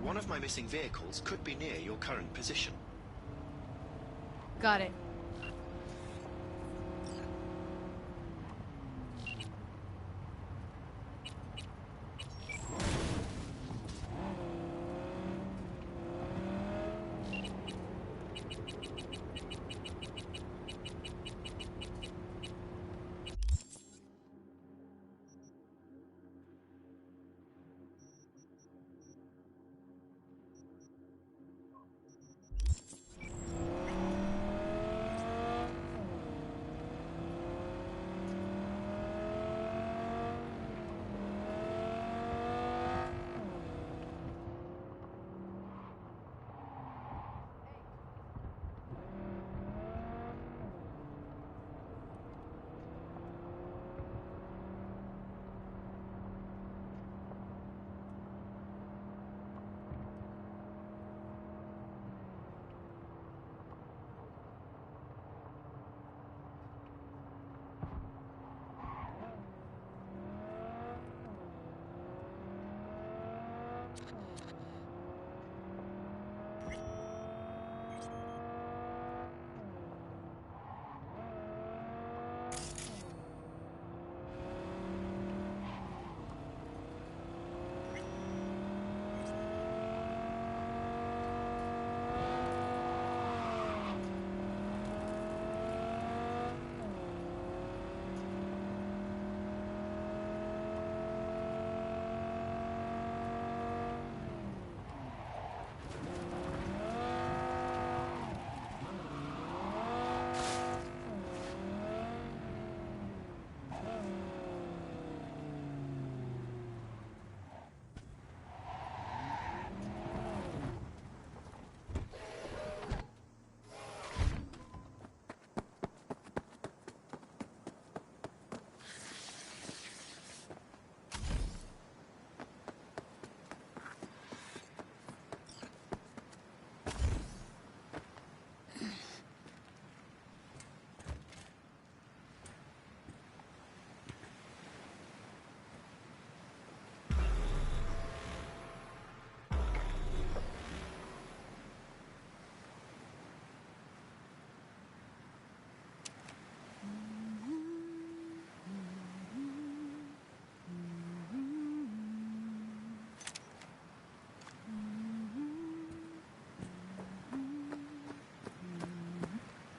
One of my missing vehicles could be near your current position. Got it.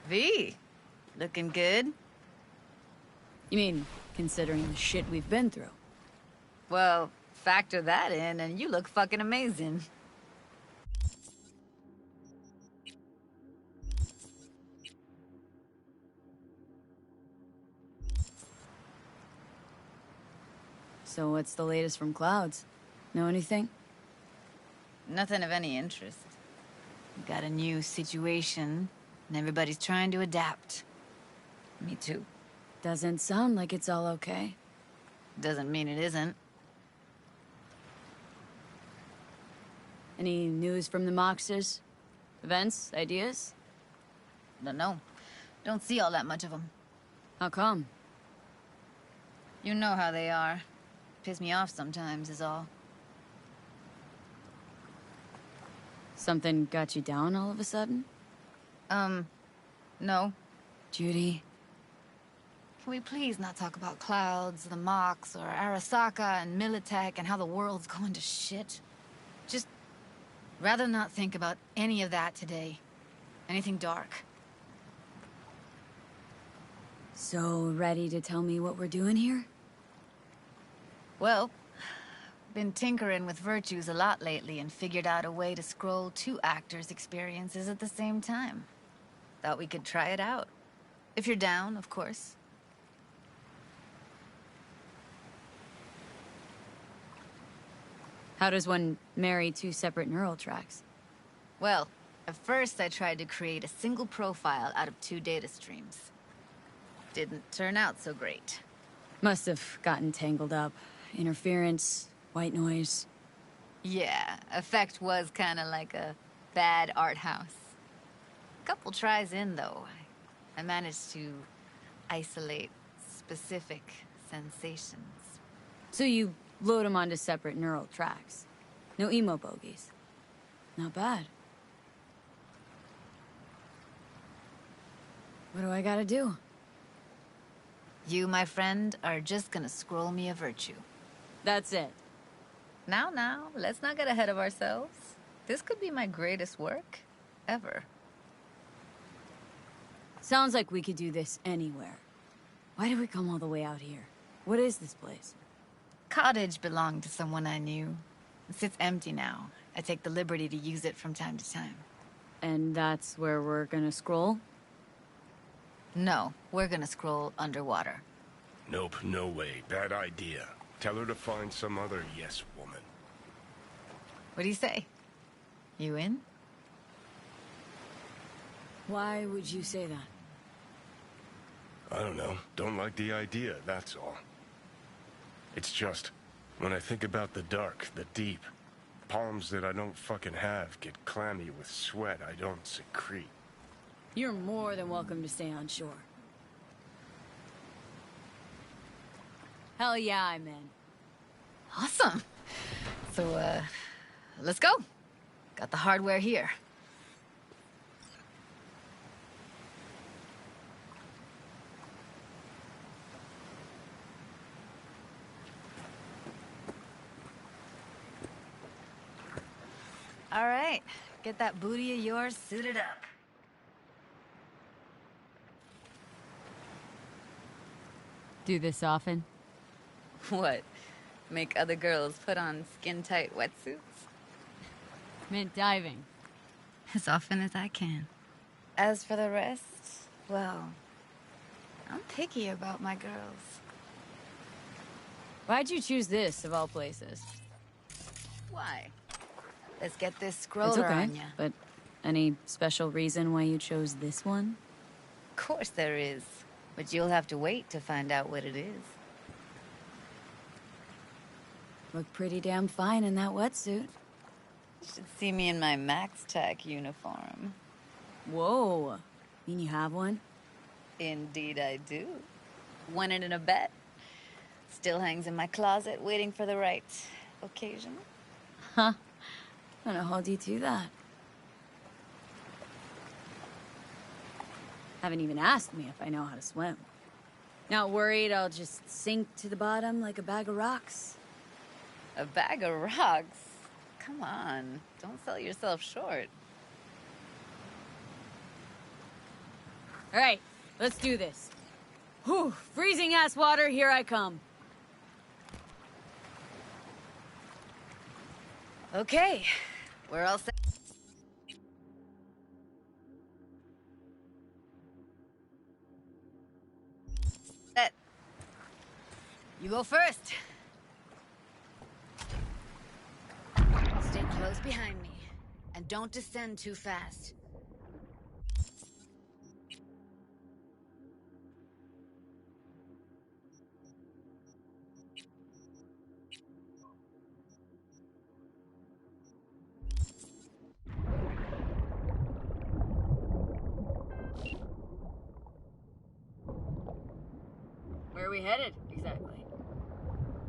V, looking good? You mean, considering the shit we've been through? Well, factor that in and you look fucking amazing. So what's the latest from Clouds? Know anything? Nothing of any interest. Got a new situation, and everybody's trying to adapt. Me too. Doesn't sound like it's all okay. Doesn't mean it isn't. Any news from the Moxers? Events? Ideas? Dunno. Don't see all that much of them. How come? You know how they are. Piss me off sometimes is all. Something got you down all of a sudden? No. Judy? Can we please not talk about Clouds, the Mox, or Arasaka and Militech and how the world's going to shit? Just rather not think about any of that today. Anything dark. So ready to tell me what we're doing here? Well, been tinkering with virtues a lot lately and figured out a way to scroll 2 actors' experiences at the same time. Thought we could try it out. If you're down, of course. How does one marry 2 separate neural tracks? Well, at first I tried to create a single profile out of 2 data streams. Didn't turn out so great. Must have gotten tangled up. Interference, white noise. Yeah, effect was kinda like a bad art house. Couple tries in, though, I managed to isolate specific sensations. So you load them onto separate neural tracks. No emo bogies. Not bad. What do I gotta do? You, my friend, are just gonna scroll me a virtue. That's it. Now, let's not get ahead of ourselves. This could be my greatest work ever. Sounds like we could do this anywhere. Why did we come all the way out here? What is this place? Cottage belonged to someone I knew. It sits empty now. I take the liberty to use it from time to time. And that's where we're gonna scroll? No, we're gonna scroll underwater. Nope, no way. Bad idea. Tell her to find some other yes woman. What do you say? You in? Why would you say that? I don't know. Don't like the idea, that's all. It's just, when I think about the dark, the deep, palms that I don't fucking have get clammy with sweat I don't secrete. You're more than welcome to stay on shore. Hell yeah, I'm in. Awesome. So, let's go. Got the hardware here. All right, get that booty of yours suited up. Do this often? What? Make other girls put on skin-tight wetsuits? Meant diving. As often as I can. As for the rest, well, I'm picky about my girls. Why'd you choose this, of all places? Why? Let's get this scroller It's okay, on ya. but any special reason why you chose this one? Of course there is, but you'll have to wait to find out what it is. Look pretty damn fine in that wetsuit. You should see me in my Max Tech uniform. Whoa. Mean you have one? Indeed I do. Won it in a bet. Still hangs in my closet waiting for the right occasion. Huh. I'm gonna hold you to that. Haven't even asked me if I know how to swim. Not worried I'll just sink to the bottom like a bag of rocks? A bag of rocks? Come on, don't sell yourself short. All right, let's do this. Whew, freezing ass water, here I come. Okay, we're all set. You go first. Stay close behind me, and don't descend too fast. Where are we headed, exactly?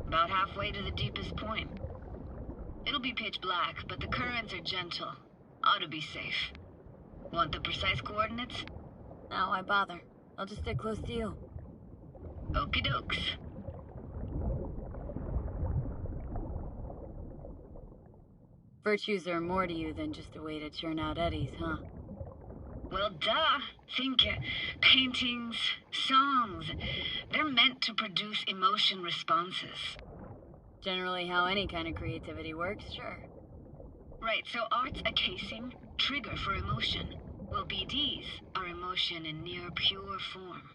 About halfway to the deepest point. It'll be pitch black, but the currents are gentle. Ought to be safe. Want the precise coordinates? No, why bother? I'll just stay close to you. Okie dokes. Virtues are more to you than just a way to churn out eddies, huh? Well, duh. Think paintings, songs. They're meant to produce emotion responses. Generally how any kind of creativity works, sure. Right, so art's a casing, trigger for emotion. Well, BDs are emotion in near pure form.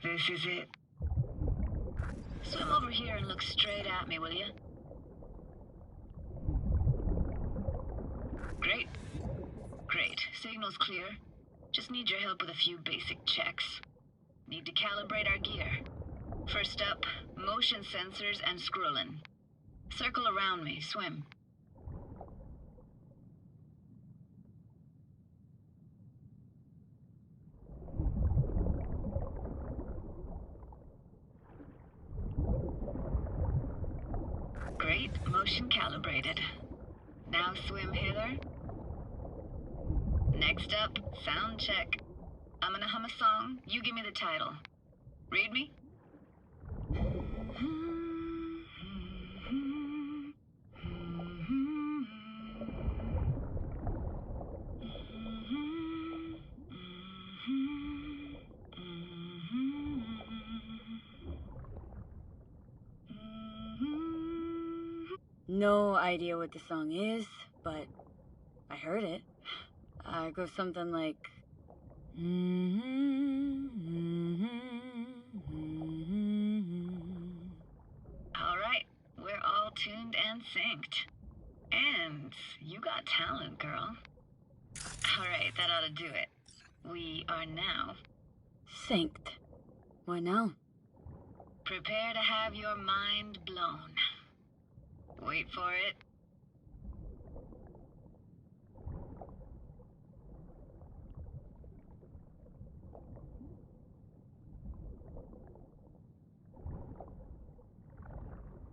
This is it. Swim over here and look straight at me, will you? Great. Great. Signal's clear. Just need your help with a few basic checks. Need to calibrate our gear. First up, motion sensors and scrolling. Circle around me, swim. Great, motion calibrated. Now swim hither. Next up, sound check. I'm gonna hum a song, you give me the title. Read me? No idea what the song is, but I heard it. It goes something like... All right, we're all tuned and synced. And you got talent, girl. All right, that ought to do it. We are now... Synced. What now? Prepare to have your mind blown. Wait for it.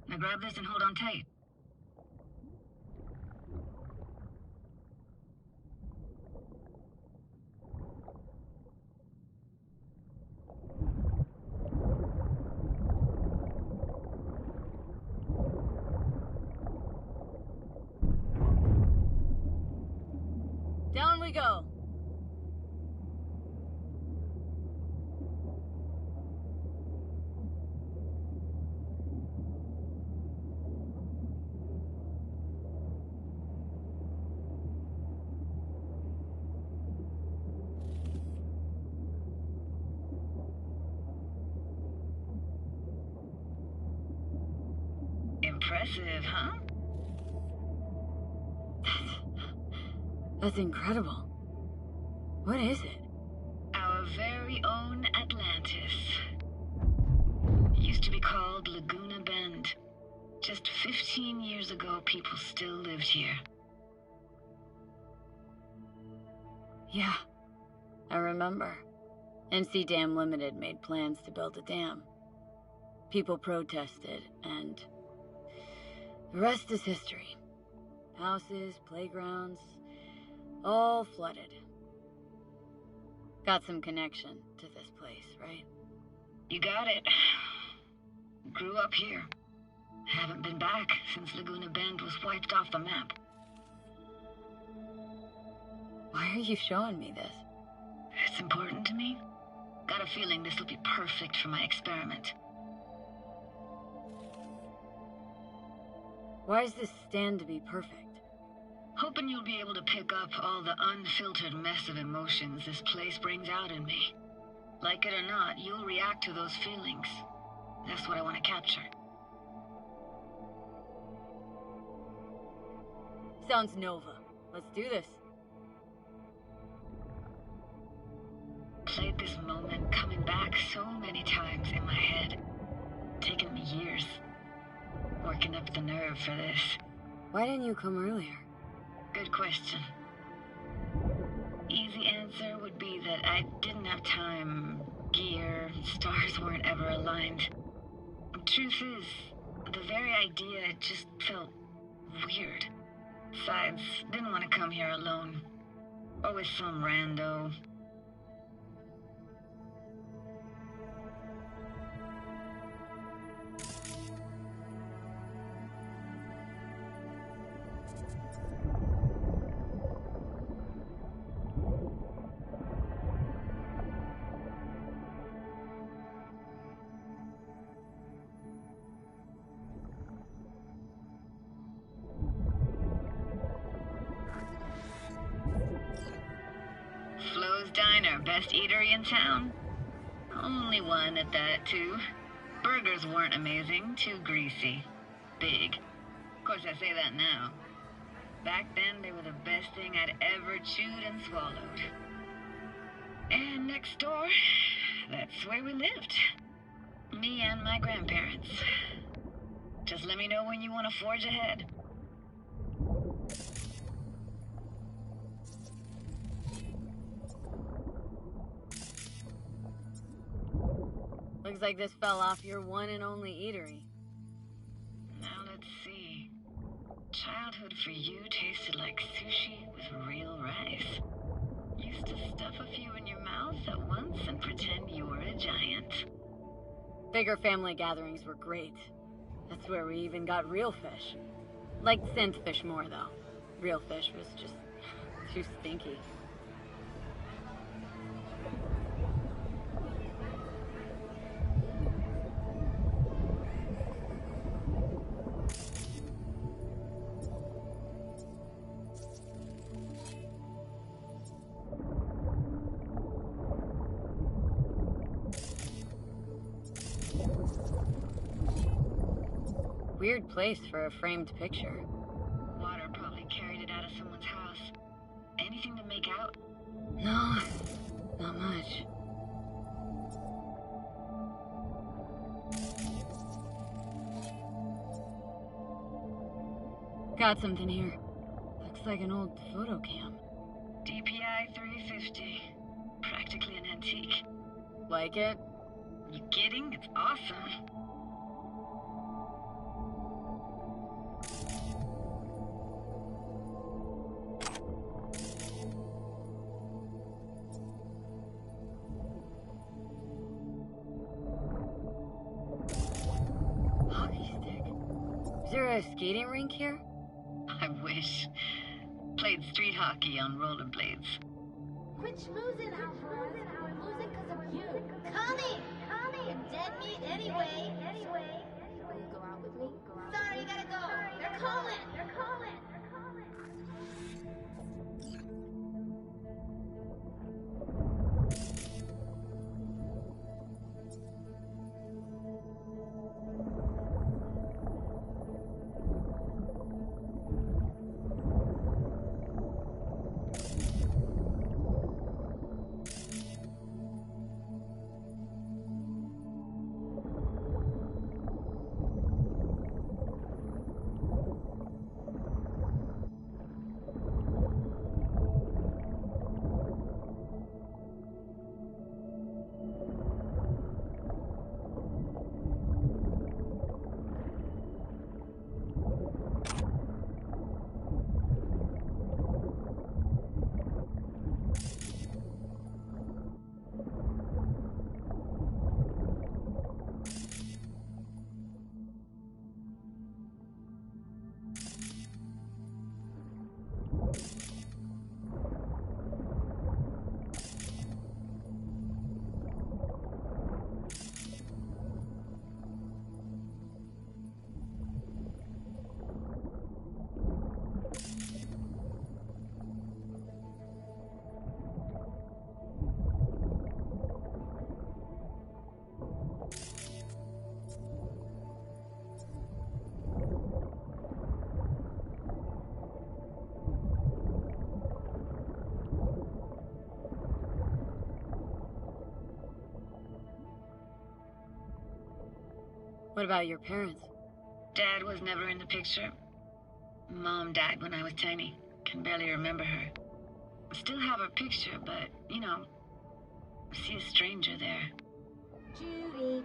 Now grab this and hold on tight. Down we go. Impressive, huh? That's incredible. What is it? Our very own Atlantis. Used to be called Laguna Bend. Just 15 years ago, people still lived here. Yeah, I remember. NC Dam Limited made plans to build a dam. People protested, and the rest is history. Houses, playgrounds, all flooded. Got some connection to this place, right? You got it. Grew up here. Haven't been back since Laguna Bend was wiped off the map. Why are you showing me this? It's important to me. Got a feeling this will be perfect for my experiment. Why does this stand to be perfect? Hoping you'll be able to pick up all the unfiltered mess of emotions this place brings out in me. Like it or not, you'll react to those feelings. That's what I want to capture. Sounds Nova. Let's do this. Played this moment coming back so many times in my head. Taken me years. Working up the nerve for this. Why didn't you come earlier? Good question. Easy answer would be that I didn't have time, gear, stars weren't ever aligned. Truth is, the very idea just felt weird. Besides, didn't want to come here alone. Or with some rando. Diner, best eatery in town? Only one at that, too. Burgers weren't amazing, too greasy. Big. Of course, I say that now. Back then, they were the best thing I'd ever chewed and swallowed. And next door, that's where we lived. Me and my grandparents. Just let me know when you want to forge ahead. Looks like this fell off your one and only eatery. Now let's see. Childhood for you tasted like sushi with real rice. Used to stuff a few in your mouth at once and pretend you were a giant. Bigger family gatherings were great. That's where we even got real fish. Liked synth fish more, though. Real fish was just too stinky. Weird place for a framed picture. Water probably carried it out of someone's house. Anything to make out? No, not much. Got something here. Looks like an old photo cam. DPI 350. Practically an antique. Like it? You kidding? It's awesome. Hockey stick. Is there a skating rink here? I wish. Played street hockey on rollerblades. Quit schmoozing, Alvarez. We're losing because of you. Coming! You're dead meat anyway. Will you go out with me? Sorry, you gotta go. They're calling. What about your parents? Dad was never in the picture. Mom died when I was tiny. Can barely remember her. Still have her picture, but, you know, I see a stranger there. Judy,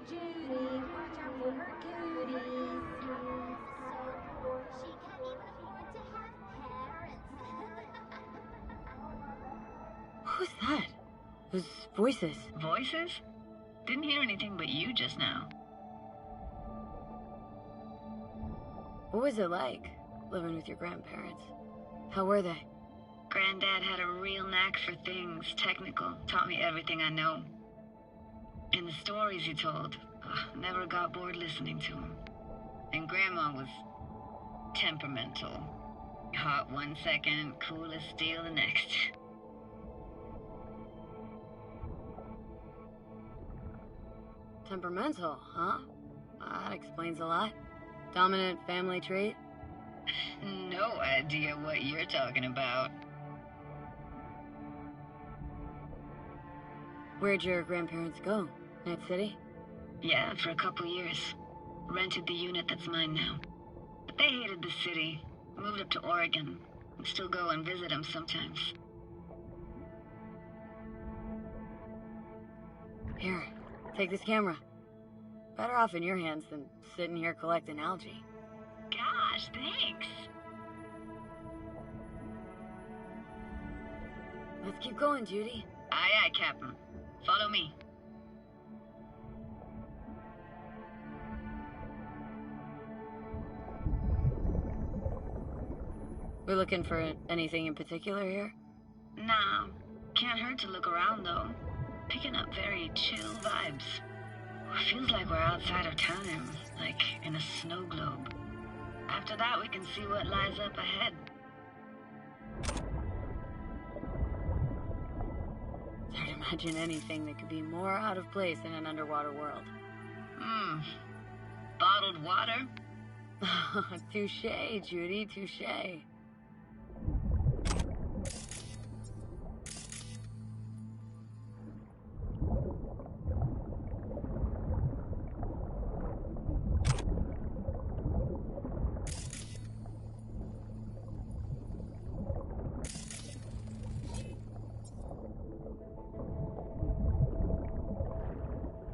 watch out for her cuties. She can't even afford to have parents. Who's that? Those voices. Voices? Didn't hear anything but you just now. What was it like, living with your grandparents? How were they? Granddad had a real knack for things technical, taught me everything I know. And the stories he told, never got bored listening to him. And Grandma was temperamental. Hot one second, cool as steel the next. Temperamental, huh? That explains a lot. Dominant family trait? No idea what you're talking about. Where'd your grandparents go? Night City? Yeah, for a couple years. Rented the unit that's mine now. But they hated the city. Moved up to Oregon. I still go and visit them sometimes. Here, take this camera. Better off in your hands than sitting here collecting algae. Gosh, thanks. Let's keep going, Judy. Aye, aye, Captain. Follow me. We're looking for anything in particular here? Nah, can't hurt to look around though. Picking up very chill vibes. Feels like we're outside of time, like in a snow globe. After that, we can see what lies up ahead. It's hard to imagine anything that could be more out of place in an underwater world. Bottled water? Touché, Judy, touché.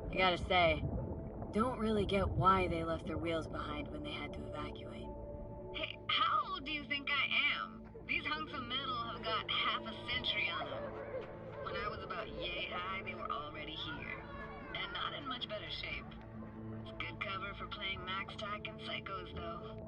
I gotta say, don't really get why they left their wheels behind when they had to evacuate. Hey, how old do you think I am? These hunks of metal have got half a century on them. When I was about yay high, they were already here. And not in much better shape. It's good cover for playing Max Tack and Psychos, though.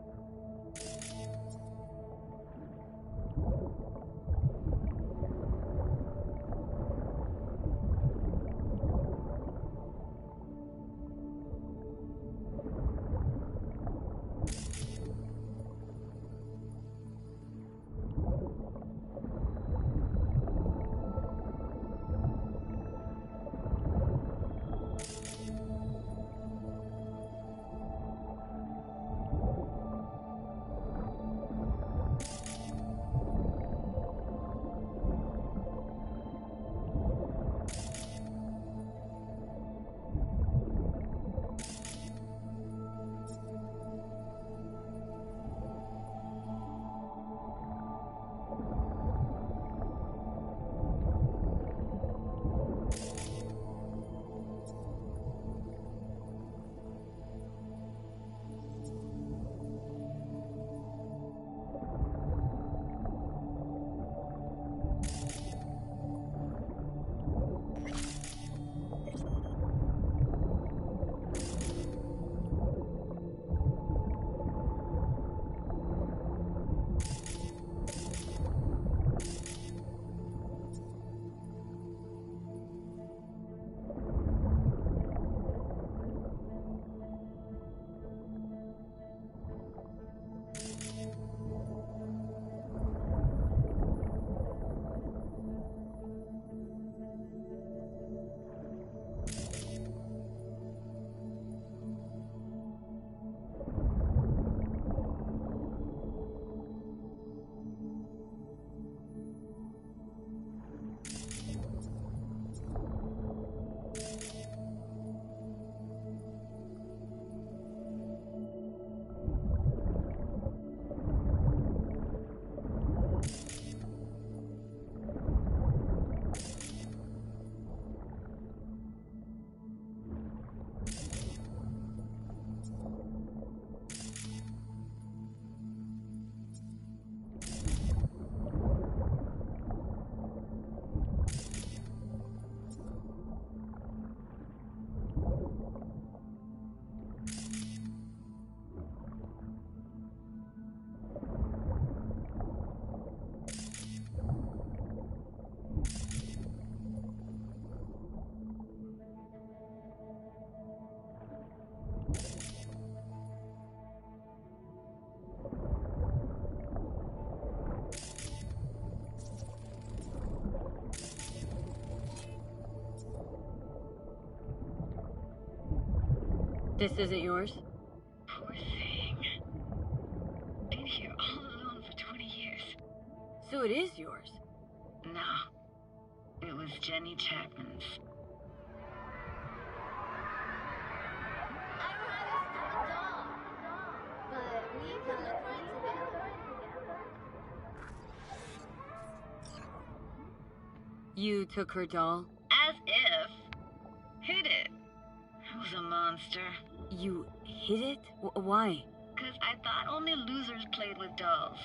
This isn't yours? Poor thing. Been here all alone for 20 years. So it is yours. No. It was Jenny Chapman's. You took her doll? As if. Hid it. I was a monster. You hid it? Why? Because I thought only losers played with dolls.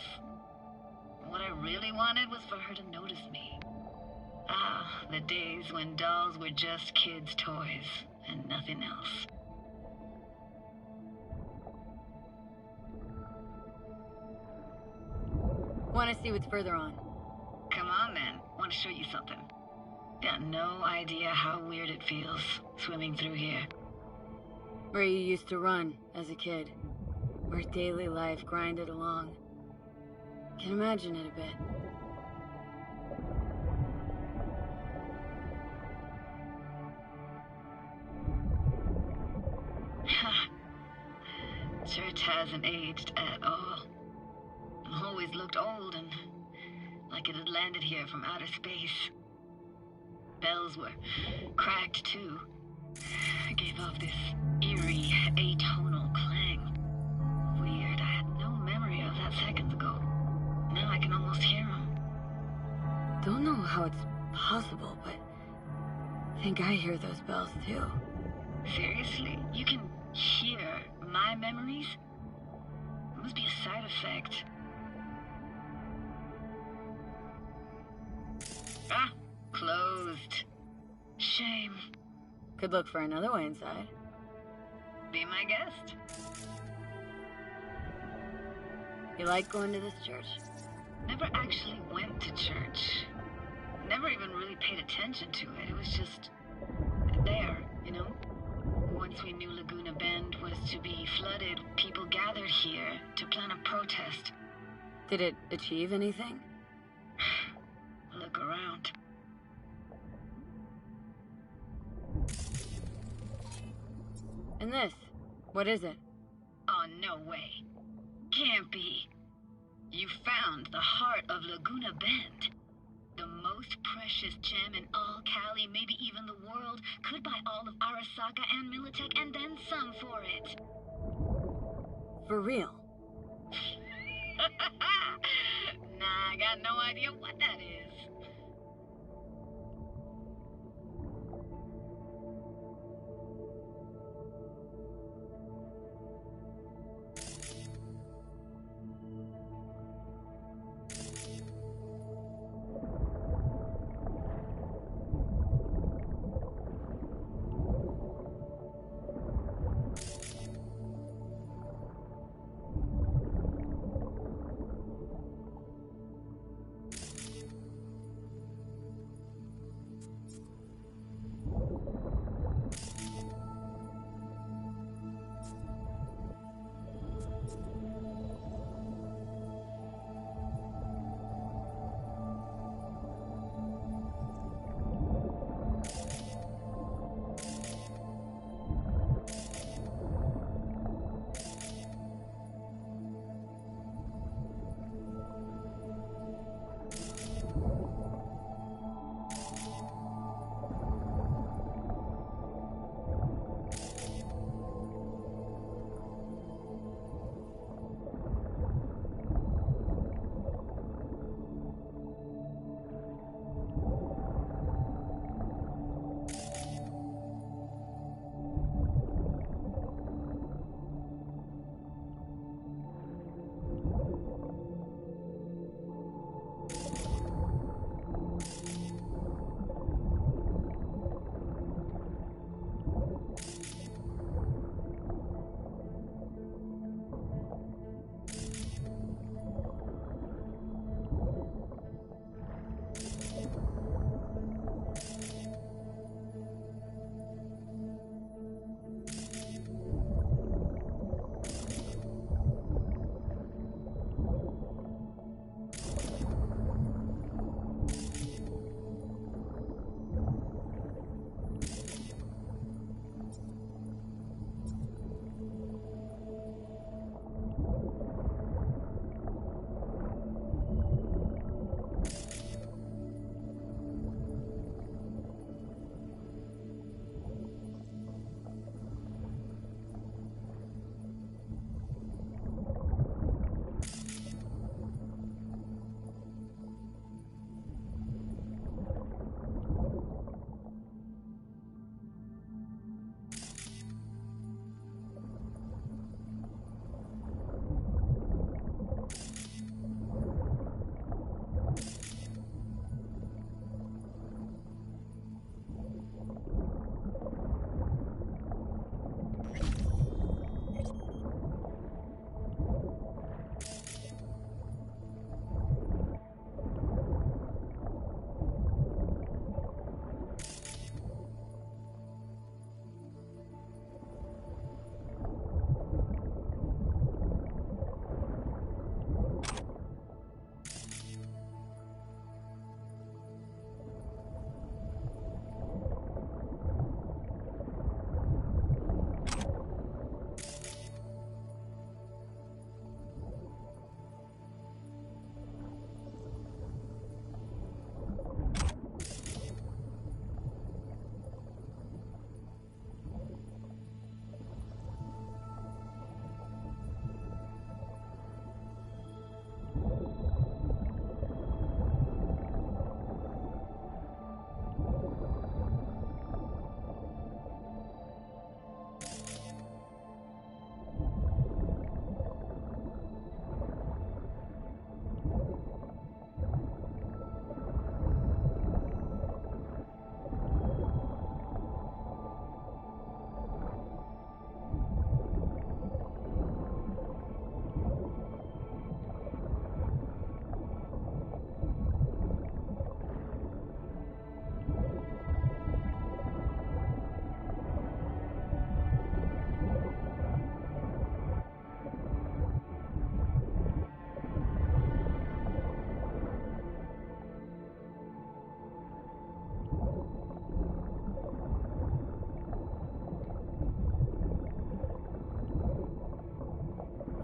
What I really wanted was for her to notice me. Ah, the days when dolls were just kids' toys and nothing else. Want to see what's further on? Come on then, want to show you something. Got no idea how weird it feels, swimming through here. Where you used to run as a kid. Where daily life grinded along. Can imagine it a bit. Church hasn't aged at all. Always looked old and like it had landed here from outer space. Bells were cracked too. Gave off this eerie, atonal clang. Weird, I had no memory of that seconds ago. Now I can almost hear them. Don't know how it's possible, but I think I hear those bells too. Seriously? You can hear my memories? It must be a side effect. Ah, closed. Shame. Could look for another way inside. Be my guest. You like going to this church? Never actually went to church. Never even really paid attention to it. It was just there, you know? Once we knew Laguna Bend was to be flooded, people gathered here to plan a protest. Did it achieve anything? Look around. And this? What is it? Oh, no way. Can't be. You found the heart of Laguna Bend. The most precious gem in all Cali, maybe even the world, could buy all of Arasaka and Militech and then some for it. For real? Nah, I got no idea what that is.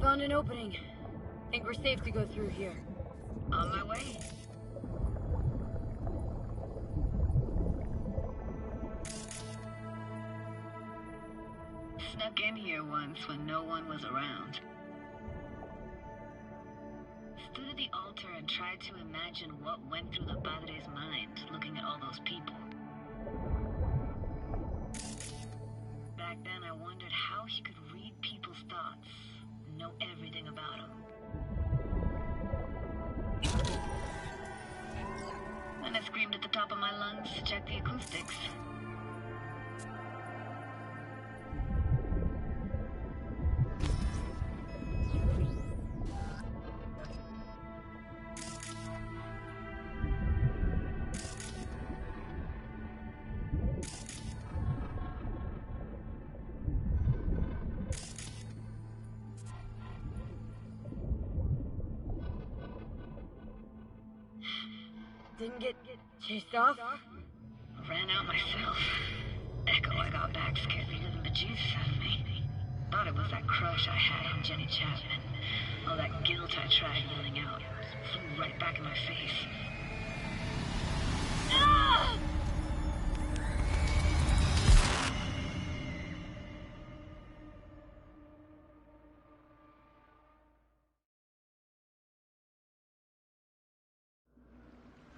found an opening. Think we're safe to go through here. On my way. Snuck in here once when no one was around. Stood at the altar and tried to imagine what went through the Padre's mind looking at all those people. Back then I wondered how he could read people's thoughts, know everything about them. Then I screamed at the top of my lungs to check the acoustics. Didn't get chased off? Ran out myself. Echo I got back scared me to the bejesus out of me. Thought it was that crush I had on Jenny Chapman. All that guilt I tried yelling out flew right back in my face. Ah!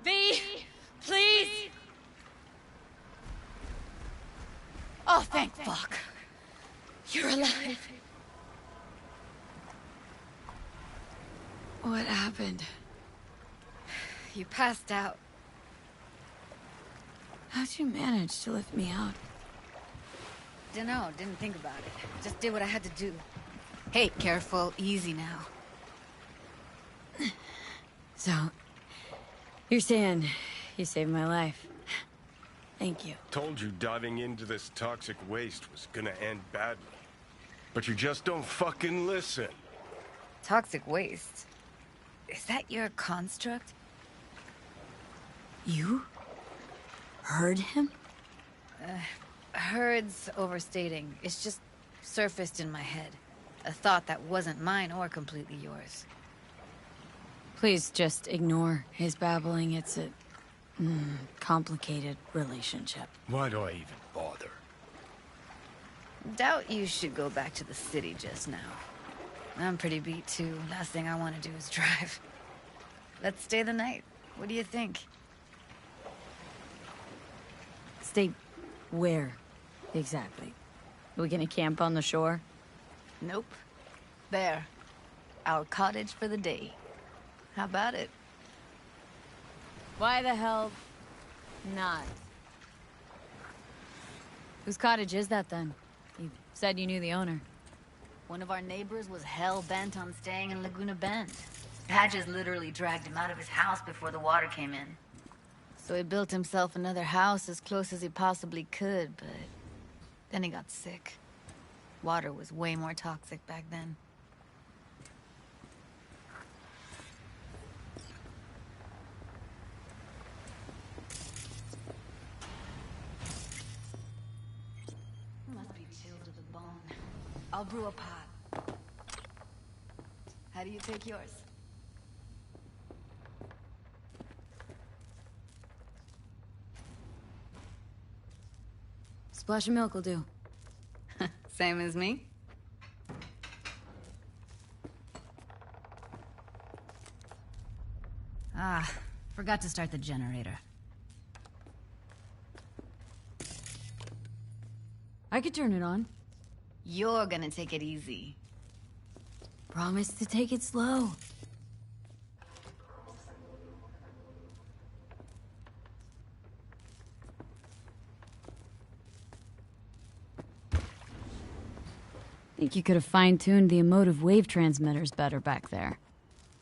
V! Please! Oh, thank fuck. You're alive. What happened? You passed out. How'd you manage to lift me out? Dunno, didn't think about it. Just did what I had to do. Hey, careful, easy now. So, you're saying you saved my life. Thank you. Told you diving into this toxic waste was gonna end badly. But you just don't fucking listen. Toxic waste? Is that your construct? You? Heard him? Heard's overstating. It's just surfaced in my head. A thought that wasn't mine or completely yours. Please just ignore his babbling. It's a complicated relationship. Why do I even bother? Doubt you should go back to the city just now. I'm pretty beat too. Last thing I want to do is drive. Let's stay the night. What do you think? Stay where, exactly? Are we gonna camp on the shore? Nope. There. Our cottage for the day. How about it? Why the hell not? Whose cottage is that then? You said you knew the owner. One of our neighbors was hell-bent on staying in Laguna Bend. Padges literally dragged him out of his house before the water came in. So he built himself another house as close as he possibly could, but then he got sick. Water was way more toxic back then. Must be chilled to the bone. I'll brew a pot. How do you take yours? Splash of milk will do. Same as me? Ah, forgot to start the generator. I could turn it on. You're gonna take it easy. Promise to take it slow. Think you could have fine-tuned the emotive wave transmitters better back there.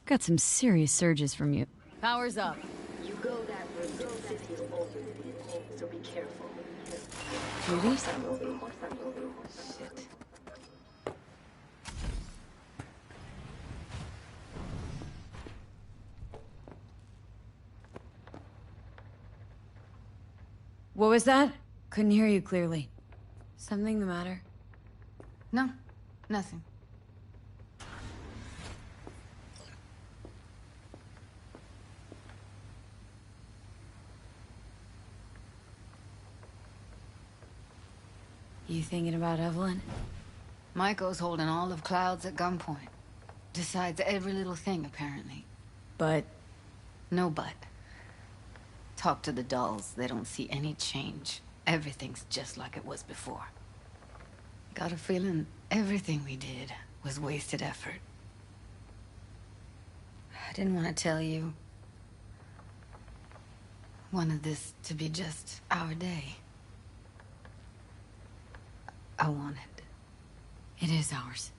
Got some serious surges from you. Power's up. You go that route to the city is open, so be careful. Judy? Shit. What was that? Couldn't hear you clearly. Something the matter? No, nothing. You thinking about Evelyn? Michael's holding all of Clouds at gunpoint. Decides every little thing, apparently. But No but. Talk to the dolls. They don't see any change. Everything's just like it was before. Got a feeling everything we did was wasted effort. I didn't want to tell you. Wanted this to be just our day. I wanted. it is ours.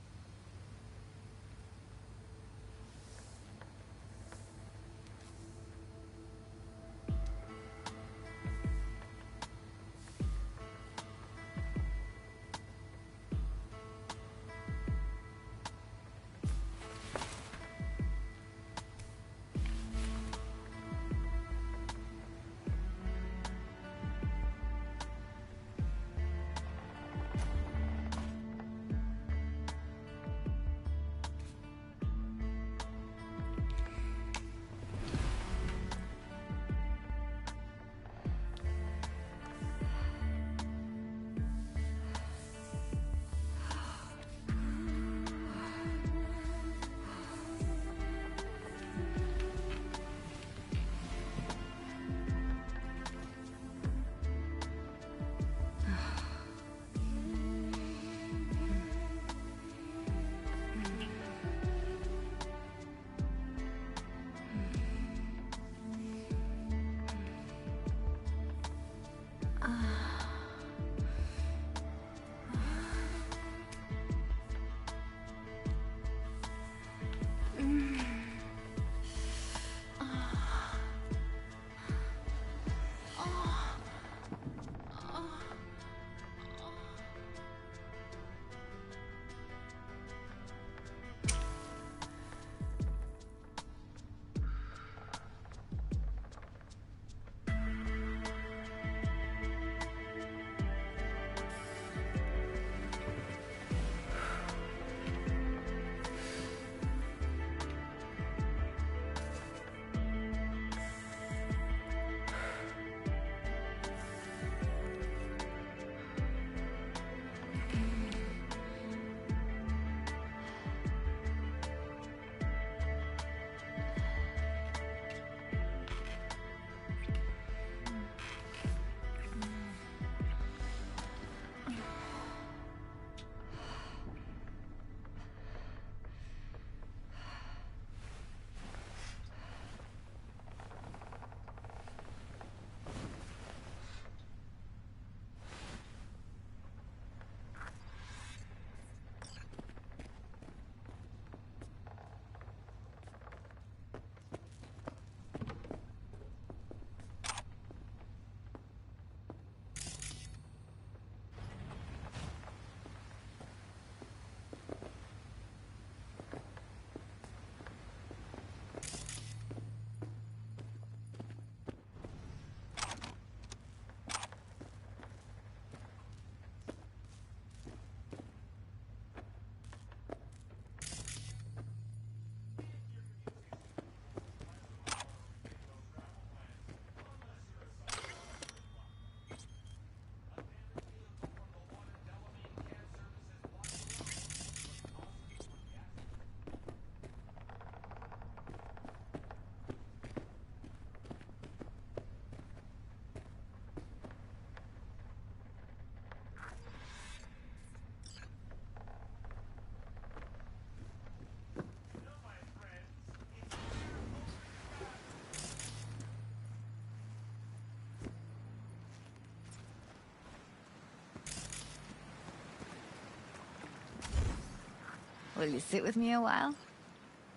Will you sit with me a while?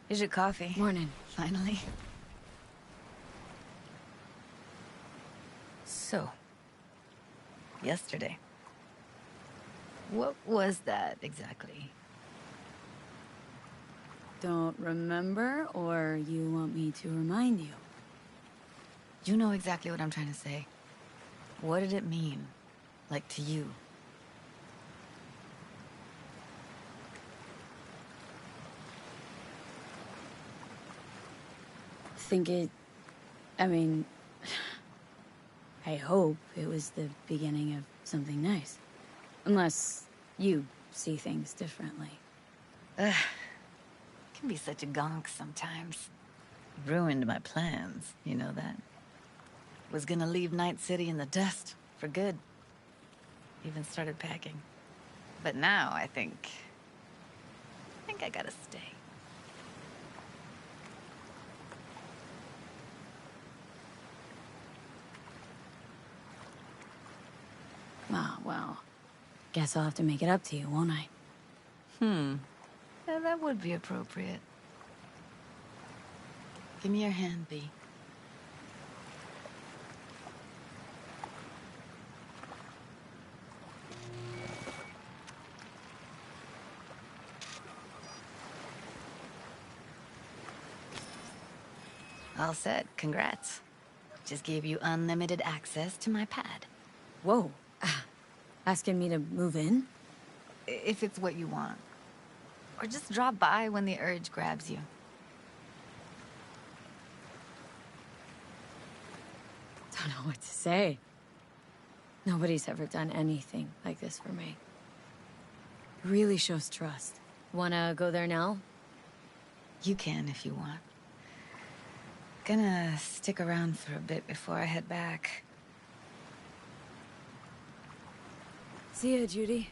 Here's your coffee. Morning. Finally. So, yesterday. What was that exactly? Don't remember, or you want me to remind you? You know exactly what I'm trying to say. What did it mean? Like, to you? I mean, I hope it was the beginning of something nice. Unless you see things differently. Ugh. Can be such a gonk sometimes. Ruined my plans, you know that? Was gonna leave Night City in the dust, for good. Even started packing. But now I think I gotta stay. Ah, well. Guess I'll have to make it up to you, won't I? Yeah, that would be appropriate. Give me your hand, B. All set. Congrats. Just gave you unlimited access to my pad. Whoa. Asking me to move in? If it's what you want. Or just drop by when the urge grabs you. Don't know what to say. Nobody's ever done anything like this for me. It really shows trust. Wanna go there now? You can if you want. Gonna stick around for a bit before I head back. See ya, Judy.